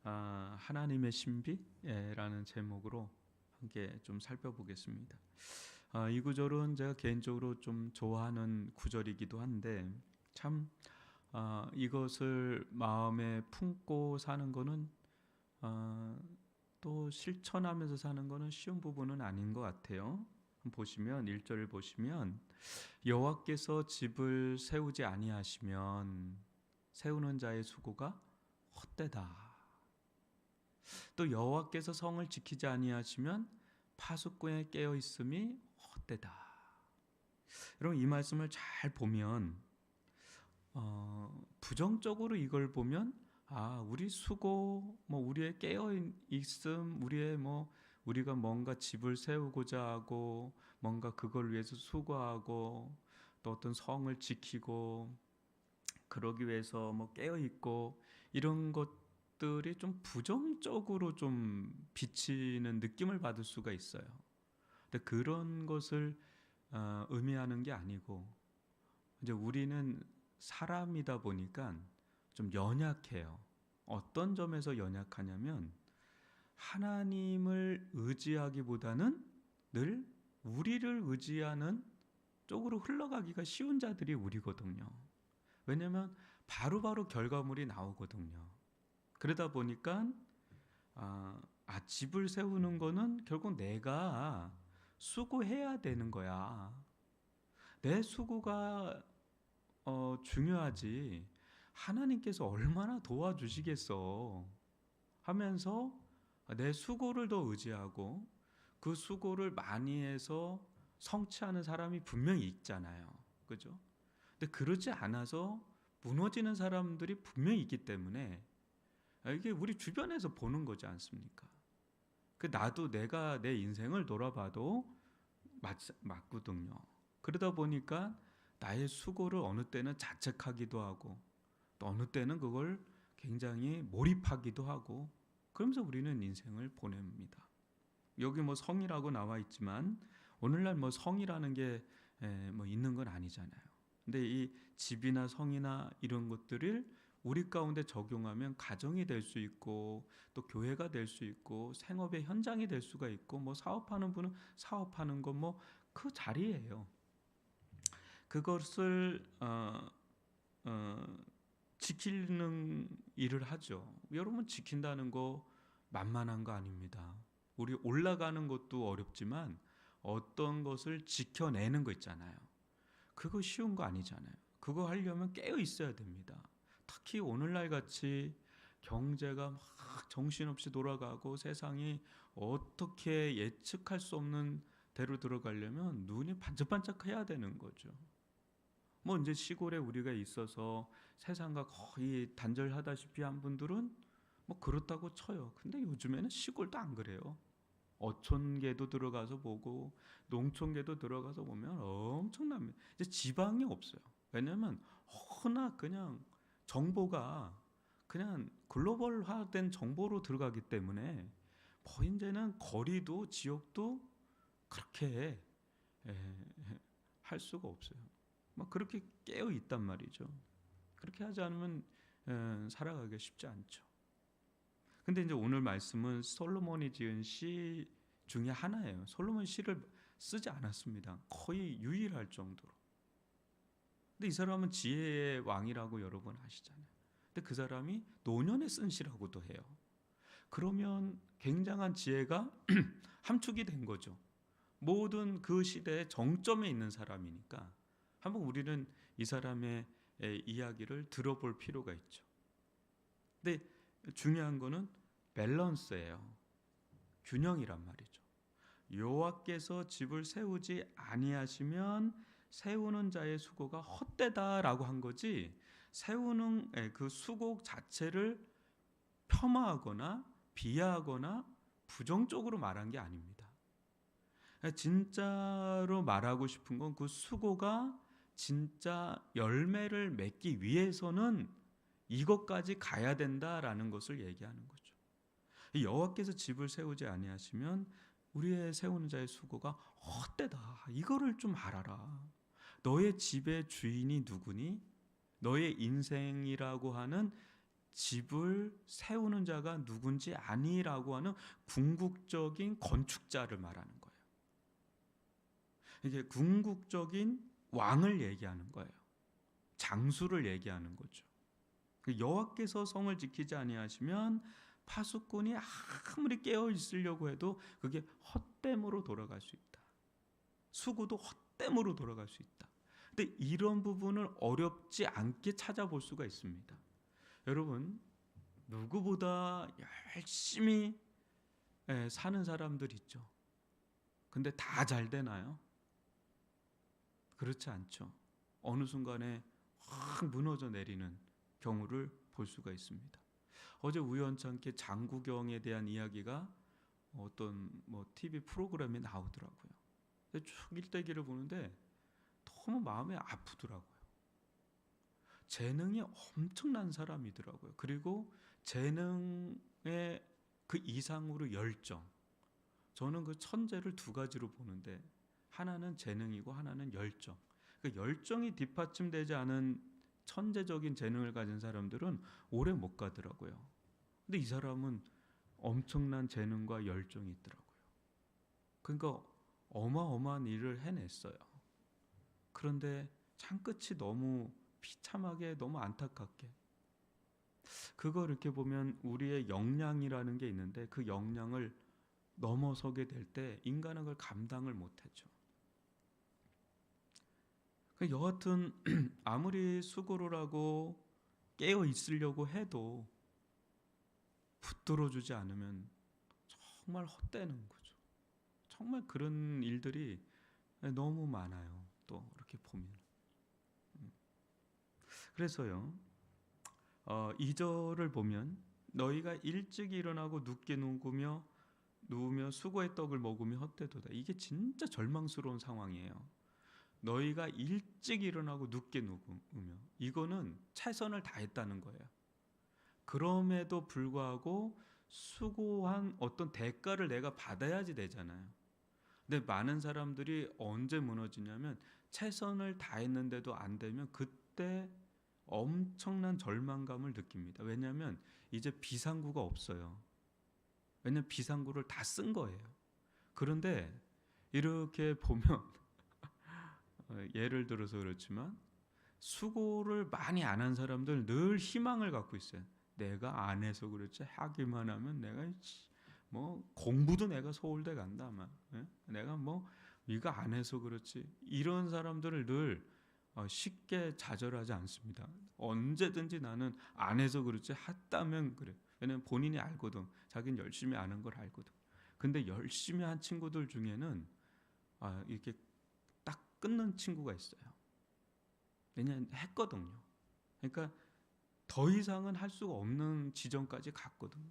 하나님의 신비라는 제목으로 함께 좀 살펴보겠습니다. 이 구절은 제가 개인적으로 좀 좋아하는 구절이기도 한데 참 이것을 마음에 품고 사는 거는 또 실천하면서 사는 거는 쉬운 부분은 아닌 것 같아요. 보시면 1절을 보시면 여호와께서 집을 세우지 아니하시면 세우는 자의 수고가 헛되다. 또 여호와께서 성을 지키지 아니하시면 파수꾼에 깨어 있음이 헛되다. 여러분 이 말씀을 잘 보면 부정적으로 이걸 보면 우리 수고, 우리의 깨어 있음, 우리가 뭔가 집을 세우고자 하고 뭔가 그걸 위해서 수고하고 또 어떤 성을 지키고 그러기 위해서 깨어 있고 이런 것들이 좀 부정적으로 좀 비치는 느낌을 받을 수가 있어요. 근데 그런 것을 의미하는 게 아니고 이제 우리는 사람이다 보니까 좀 연약해요. 어떤 점에서 연약하냐면 하나님을 의지하기보다는 늘 우리를 의지하는 쪽으로 흘러가기가 쉬운 자들이 우리거든요. 왜냐하면 바로바로 결과물이 나오거든요. 그러다 보니까 집을 세우는 거는 결국 내가 수고해야 되는 거야. 내 수고가 중요하지. 하나님께서 얼마나 도와주시겠어 하면서 내 수고를 더 의지하고 그 수고를 많이 해서 성취하는 사람이 분명히 있잖아요. 그죠? 근데 그렇지 않아서 무너지는 사람들이 분명히 있기 때문에 이게 우리 주변에서 보는 거지 않습니까? 나도 내가 내 인생을 돌아봐도 맞거든요. 그러다 보니까 나의 수고를 어느 때는 자책하기도 하고 또 어느 때는 그걸 굉장히 몰입하기도 하고 그러면서 우리는 인생을 보냅니다. 여기 성이라고 나와 있지만 오늘날 성이라는 게 있는 건 아니잖아요. 근데 이 집이나 성이나 이런 것들을 우리 가운데 적용하면 가정이 될 수 있고 또 교회가 될 수 있고 생업의 현장이 될 수가 있고 사업하는 분은 사업하는 거 그 자리예요. 그것을 지키는 일을 하죠. 여러분 지킨다는 거 만만한 거 아닙니다. 우리 올라가는 것도 어렵지만 어떤 것을 지켜내는 거 있잖아요. 그거 쉬운 거 아니잖아요. 그거 하려면 깨어 있어야 됩니다. 특히 오늘날 같이 경제가 막 정신없이 돌아가고 세상이 어떻게 예측할 수 없는 대로 들어가려면 눈이 반짝반짝 해야 되는 거죠. 이제 시골에 우리가 있어서 세상과 거의 단절하다시피 한 분들은 그렇다고 쳐요. 근데 요즘에는 시골도 안 그래요. 어촌계도 들어가서 보고 농촌계도 들어가서 보면 엄청납니다. 이제 지방이 없어요. 왜냐면 허나 그냥 정보가 그냥 글로벌화된 정보로 들어가기 때문에 이제는 거리도 지역도 그렇게 할 수가 없어요. 그렇게 깨어 있단 말이죠. 그렇게 하지 않으면 살아가기가 쉽지 않죠. 근데 이제 오늘 말씀은 솔로몬이 지은 시 중에 하나예요. 솔로몬 시를 쓰지 않았습니다. 거의 유일할 정도로. 근데 이 사람은 지혜의 왕이라고 여러분 아시잖아요. 근데 그 사람이 노년에 쓴 시라고도 해요. 그러면 굉장한 지혜가 함축이 된 거죠. 모든 그 시대의 정점에 있는 사람이니까 한번 우리는 이 사람의 이야기를 들어볼 필요가 있죠. 근데 중요한 거는 밸런스예요. 균형이란 말이죠. 여호와께서 집을 세우지 아니하시면 세우는 자의 수고가 헛되다라고 한 거지, 세우는 그 수고 자체를 폄하하거나 비하하거나 부정적으로 말한 게 아닙니다. 진짜로 말하고 싶은 건 그 수고가 진짜 열매를 맺기 위해서는 이것까지 가야 된다라는 것을 얘기하는 거죠. 여호와께서 집을 세우지 아니하시면 우리의 세우는 자의 수고가 헛되다. 이거를 좀 알아라. 너의 집의 주인이 누구니? 너의 인생이라고 하는 집을 세우는 자가 누군지 아니라고 하는 궁극적인 건축자를 말하는 거예요. 이게 궁극적인 왕을 얘기하는 거예요. 장수를 얘기하는 거죠. 여호와께서 성을 지키지 아니하시면 파수꾼이 아무리 깨어 있으려고 해도 그게 헛됨으로 돌아갈 수 있다. 수고도 헛됨으로 돌아갈 수 있다. 근데 이런 부분을 어렵지 않게 찾아볼 수가 있습니다. 여러분, 누구보다 열심히 사는 사람들 있죠. 근데 다 잘 되나요? 그렇지 않죠. 어느 순간에 확 무너져 내리는 경우를 볼 수가 있습니다. 어제 우연찮게 장구경에 대한 이야기가 어떤 TV 프로그램에 나오더라고요. 쭉 일대기를 보는데 너무 마음이 아프더라고요. 재능이 엄청난 사람이더라고요. 그리고 재능의 그 이상으로 열정. 저는 그 천재를 두 가지로 보는데 하나는 재능이고 하나는 열정. 그 열정이 뒷받침되지 않은 천재적인 재능을 가진 사람들은 오래 못 가더라고요. 근데 이 사람은 엄청난 재능과 열정이 있더라고요. 그러니까 어마어마한 일을 해냈어요. 그런데 참 끝이 너무 비참하게, 너무 안타깝게. 그걸 이렇게 보면 우리의 역량이라는 게 있는데 그 역량을 넘어서게 될 때 인간은 그걸 감당을 못하죠. 여하튼 아무리 수고를 하고 깨어 있으려고 해도 붙들어주지 않으면 정말 헛되는 거죠. 정말 그런 일들이 너무 많아요. 또 이렇게 보면. 그래서요. 2절을 보면 너희가 일찍 일어나고 늦게 누우며 수고의 떡을 먹으며 헛되도다. 이게 진짜 절망스러운 상황이에요. 너희가 일찍 일어나고 늦게 누우며 이거는 최선을 다했다는 거예요. 그럼에도 불구하고 수고한 어떤 대가를 내가 받아야지 되잖아요. 근데 많은 사람들이 언제 무너지냐면 최선을 다했는데도 안 되면 그때 엄청난 절망감을 느낍니다. 왜냐하면 이제 비상구가 없어요. 왜냐하면 비상구를 다 쓴 거예요. 그런데 이렇게 보면 예를 들어서 그렇지만 수고를 많이 안 한 사람들 늘 희망을 갖고 있어요. 내가 안 해서 그렇지 하기만 하면 내가 공부도 내가 서울대 간다 아마. 내가 이거 안 해서 그렇지. 이런 사람들을 늘 쉽게 좌절하지 않습니다. 언제든지 나는 안 해서 그렇지 했다면 그래. 왜냐면 본인이 알거든. 자기는 열심히 안 한 걸 알거든. 근데 열심히 한 친구들 중에는 이렇게 딱 끊는 친구가 있어요. 왜냐면 했거든요. 그러니까 더 이상은 할 수가 없는 지점까지 갔거든요.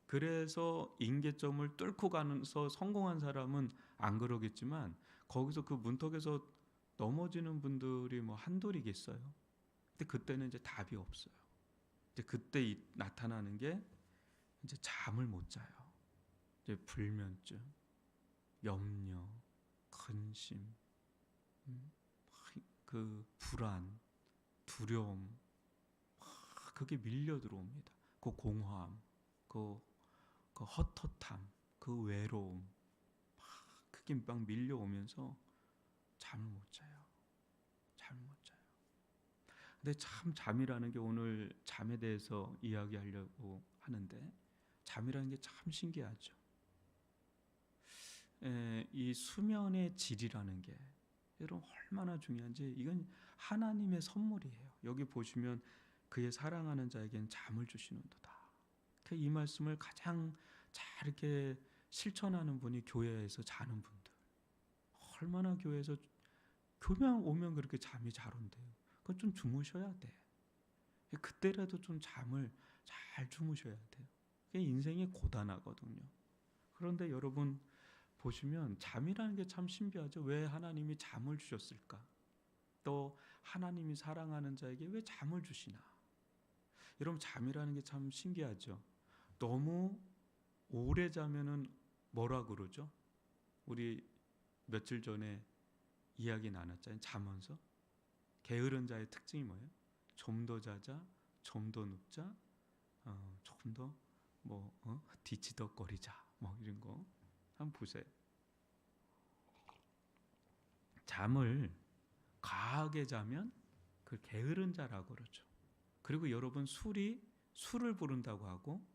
그래서 임계점을 뚫고 가면서 성공한 사람은 안 그러겠지만 거기서 그 문턱에서 넘어지는 분들이 한둘이겠어요. 근데 그때는 이제 답이 없어요. 이제 그때 나타나는 게 이제 잠을 못 자요. 이제 불면증, 염려, 근심, 그 불안, 두려움, 그게 밀려 들어옵니다. 그 공허함, 그 헛헛함, 그 외로움, 그게 막 밀려오면서 잠을 못 자요. 잠을 못 자요. 근데 참 잠이라는 게 오늘 잠에 대해서 이야기하려고 하는데 잠이라는 게 참 신기하죠. 이 수면의 질이라는 게 여러분 얼마나 중요한지 이건 하나님의 선물이에요. 여기 보시면 그의 사랑하는 자에게는 잠을 주시는도다. 이 말씀을 가장 잘 이렇게 실천하는 분이 교회에서 자는 분들. 얼마나 교회에서 교회만 오면 그렇게 잠이 잘 온대요. 그건 좀 주무셔야 돼. 그때라도 좀 잠을 잘 주무셔야 돼요. 인생이 고단하거든요. 그런데 여러분 보시면 잠이라는 게 참 신비하죠. 왜 하나님이 잠을 주셨을까? 또 하나님이 사랑하는 자에게 왜 잠을 주시나? 여러분 잠이라는 게 참 신기하죠. 너무 오래 자면은 뭐라 그러죠? 우리 며칠 전에 이야기 나눴잖아요. 자면서 게으른 자의 특징이 뭐예요? 좀 더 자자, 좀 더 눕자, 조금 더 뒤치덕거리자 뭐 이런 거 한번 보세요. 잠을 과하게 자면 그 게으른 자라고 그러죠. 그리고 여러분 술이 술을 부른다고 하고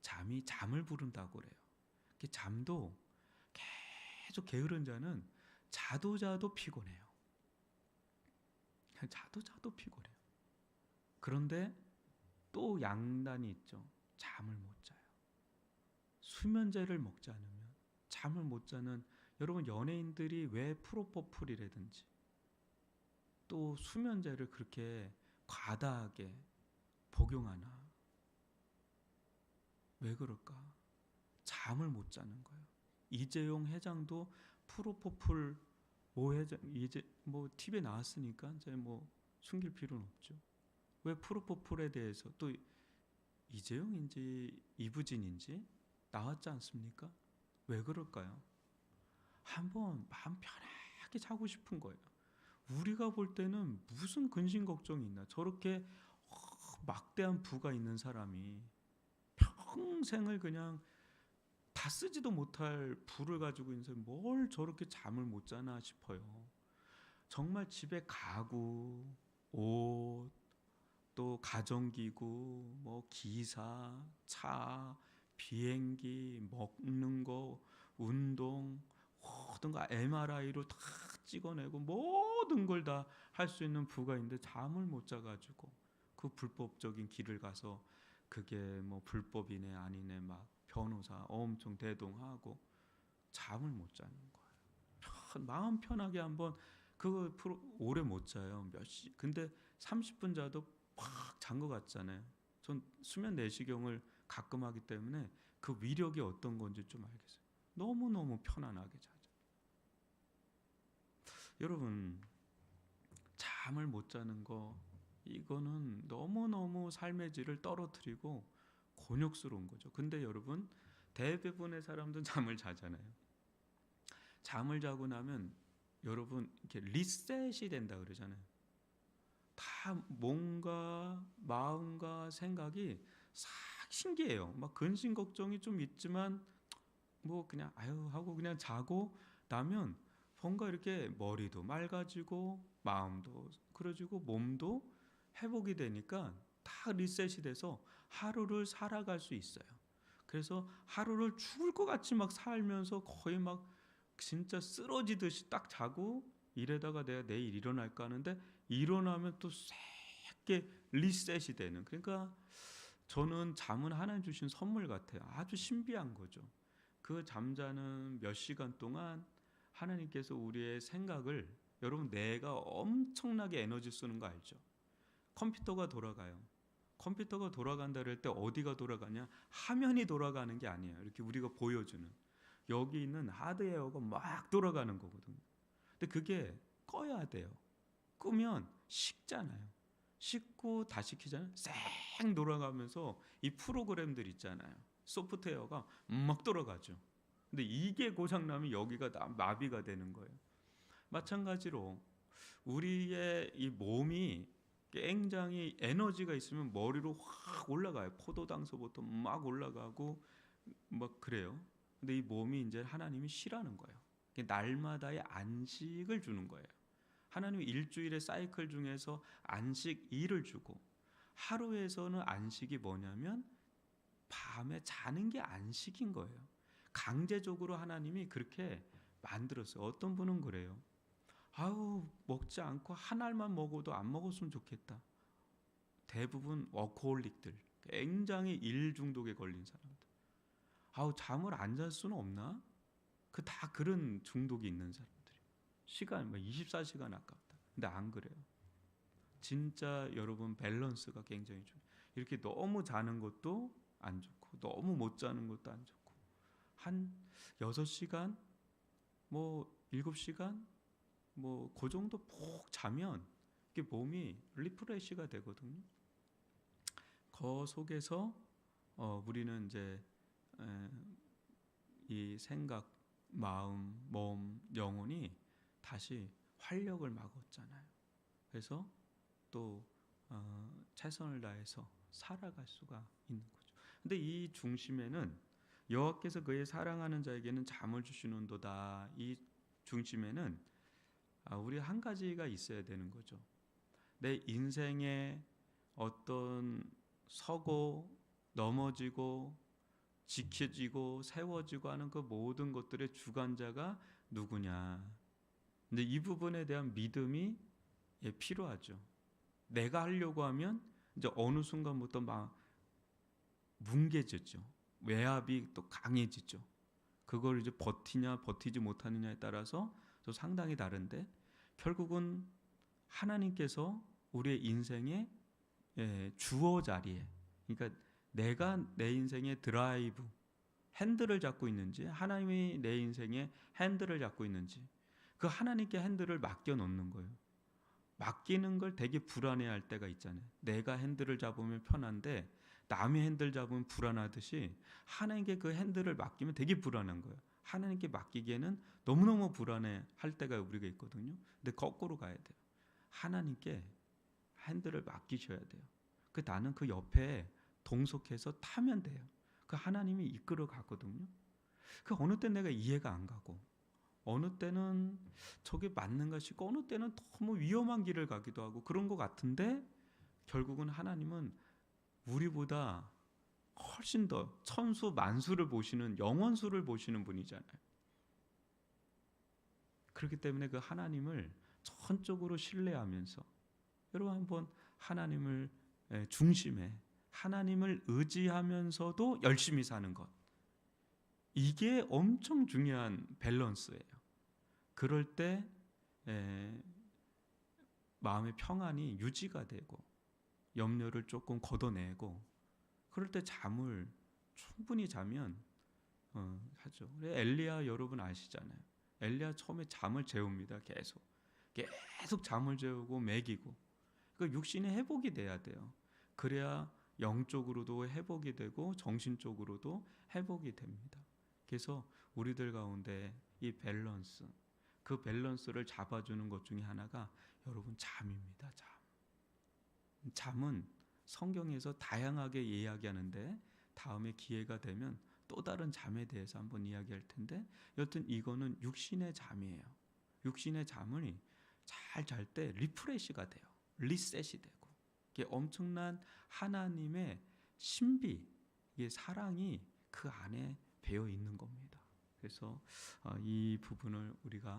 잠이 잠을 부른다고 그래요. 잠도 계속 게으른 자는 자도 피곤해요. 자도 피곤해요. 그런데 또 양단이 있죠. 잠을 못 자요. 수면제를 먹지 않으면 잠을 못 자는, 여러분 연예인들이 왜 프로포폴이라든지 또 수면제를 그렇게 과다하게 복용하나? 왜 그럴까? 잠을 못 자는 거예요. 이재용 회장도 프로포폴 회장 이제 TV에 나왔으니까 이제 숨길 필요는 없죠. 왜 프로포폴에 대해서 또 이재용인지 이부진인지 나왔지 않습니까? 왜 그럴까요? 한번 마음 편하게 자고 싶은 거예요. 우리가 볼 때는 무슨 근심 걱정이 있나? 저렇게 막대한 부가 있는 사람이 평생을 그냥 다 쓰지도 못할 부를 가지고 있는 사람이 뭘 저렇게 잠을 못 자나 싶어요. 정말 집에 가구, 옷, 또 가정기구, 기사, 차, 비행기, 먹는 거, 운동, 모든 거 MRI로 다 찍어내고 모든 걸 다 할 수 있는 부가 있는데 잠을 못 자가지고 그 불법적인 길을 가서 그게 불법이네 아니네 막 변호사 엄청 대동하고 잠을 못 자는 거예요. 마음 편하게 한번 그거 오래 못 자요. 근데 30분 자도 팍 잔 것 같잖아요. 전 수면 내시경을 가끔 하기 때문에 그 위력이 어떤 건지 좀 알겠어요. 너무너무 편안하게 자죠. 여러분 잠을 못 자는 거 이거는 너무너무 삶의 질을 떨어뜨리고 곤욕스러운 거죠. 근데 여러분 대부분의 사람들은 잠을 자잖아요. 잠을 자고 나면 여러분 이렇게 리셋이 된다 그러잖아요. 다 뭔가 마음과 생각이 싹 신기해요. 막 근심 걱정이 좀 있지만 그냥 아유 하고 그냥 자고 나면 뭔가 이렇게 머리도 맑아지고 마음도 그러지고 몸도 회복이 되니까 다 리셋이 돼서 하루를 살아갈 수 있어요. 그래서 하루를 죽을 것 같이 막 살면서 거의 막 진짜 쓰러지듯이 딱 자고 이래다가 내가 내일 일어날까 하는데 일어나면 또 새게 리셋이 되는. 그러니까 저는 잠은 하나님 주신 선물 같아요. 아주 신비한 거죠. 그 잠자는 몇 시간 동안 하나님께서 우리의 생각을, 여러분 내가 엄청나게 에너지 쓰는 거 알죠? 컴퓨터가 돌아가요. 컴퓨터가 돌아간다 그럴 때 어디가 돌아가냐? 화면이 돌아가는 게 아니에요. 이렇게 우리가 보여주는 여기 있는 하드웨어가 막 돌아가는 거거든요. 근데 그게 꺼야 돼요. 끄면 식잖아요. 식고 다시 키잖아요. 쌩 돌아가면서 이 프로그램들 있잖아요. 소프트웨어가 막 돌아가죠. 근데 이게 고장나면 여기가 마비가 되는 거예요. 마찬가지로 우리의 이 몸이 굉장히 에너지가 있으면 머리로 확 올라가요. 포도당서부터 막 올라가고 막 그래요. 근데 이 몸이 이제 하나님이 쉬라는 거예요. 날마다의 안식을 주는 거예요. 하나님이 일주일의 사이클 중에서 안식 2를 주고 하루에서는 안식이 뭐냐면 밤에 자는 게 안식인 거예요. 강제적으로 하나님이 그렇게 만들었어요. 어떤 분은 그래요. 아우 먹지 않고 한 알만 먹어도 안 먹었으면 좋겠다. 대부분 워커홀릭들, 굉장히 일 중독에 걸린 사람들. 아우 잠을 안 잘 수는 없나? 다 그런 중독이 있는 사람들이. 시간 24시간 아깝다. 근데 안 그래요. 진짜 여러분 밸런스가 굉장히 중요해요. 이렇게 너무 자는 것도 안 좋고 너무 못 자는 것도 안 좋고 한 6시간 7시간 그 정도 푹 자면 이게 몸이 리프레시가 되거든요. 그 속에서 우리는 이제 이 생각, 마음, 몸, 영혼이 다시 활력을 막 얻잖아요. 그래서 또 최선을 다해서 살아갈 수가 있는 거죠. 근데 이 중심에는 여호와께서 그의 사랑하는 자에게는 잠을 주시는도다. 이 중심에는 우리 한 가지가 있어야 되는 거죠. 내 인생에 어떤 서고 넘어지고 지켜지고 세워지고 하는 그 모든 것들의 주관자가 누구냐. 근데 이 부분에 대한 믿음이 필요하죠. 내가 하려고 하면 이제 어느 순간부터 막 뭉개졌죠. 외압이 또 강해지죠. 그걸 이제 버티냐 버티지 못하느냐에 따라서 또 상당히 다른데, 결국은 하나님께서 우리의 인생의 주어 자리에, 그러니까 내가 내 인생의 드라이브 핸들을 잡고 있는지, 하나님이 내 인생의 핸들을 잡고 있는지, 그 하나님께 핸들을 맡겨 놓는 거예요. 맡기는 걸 되게 불안해할 때가 있잖아요. 내가 핸들을 잡으면 편한데 남의 핸들 잡으면 불안하듯이 하나님께 그 핸들을 맡기면 되게 불안한 거예요. 하나님께 맡기기에는 너무너무 불안해할 때가 우리가 있거든요. 근데 거꾸로 가야 돼요. 하나님께 핸들을 맡기셔야 돼요. 나는 그 옆에 동석해서 타면 돼요. 그 하나님이 이끌어 가거든요. 그 어느 때 내가 이해가 안 가고, 어느 때는 저게 맞는가 싶고, 어느 때는 너무 위험한 길을 가기도 하고 그런 것 같은데, 결국은 하나님은 우리보다 훨씬 더 천수 만수를 보시는, 영원수를 보시는 분이잖아요. 그렇기 때문에 그 하나님을 전적으로 신뢰하면서, 여러분 한번 하나님을 중심에, 하나님을 의지하면서도 열심히 사는 것, 이게 엄청 중요한 밸런스예요. 그럴 때 마음의 평안이 유지가 되고 염려를 조금 걷어내고, 그럴 때 잠을 충분히 자면 하죠. 엘리야 여러분 아시잖아요. 엘리야 처음에 잠을 재웁니다. 계속 잠을 재우고 먹이고, 그 육신의 회복이 돼야 돼요. 그래야 영적으로도 회복이 되고 정신적으로도 회복이 됩니다. 그래서 우리들 가운데 이 밸런스, 그 밸런스를 잡아주는 것 중에 하나가 여러분 잠입니다. 잠은 성경에서 다양하게 이야기하는데, 다음에 기회가 되면 또 다른 잠에 대해서 한번 이야기할 텐데, 여튼 이거는 육신의 잠이에요. 육신의 잠을 잘 잘 때 리프레시가 돼요. 리셋이 되고, 이게 엄청난 하나님의 신비, 이게 사랑이 그 안에 배어 있는 겁니다. 그래서 이 부분을 우리가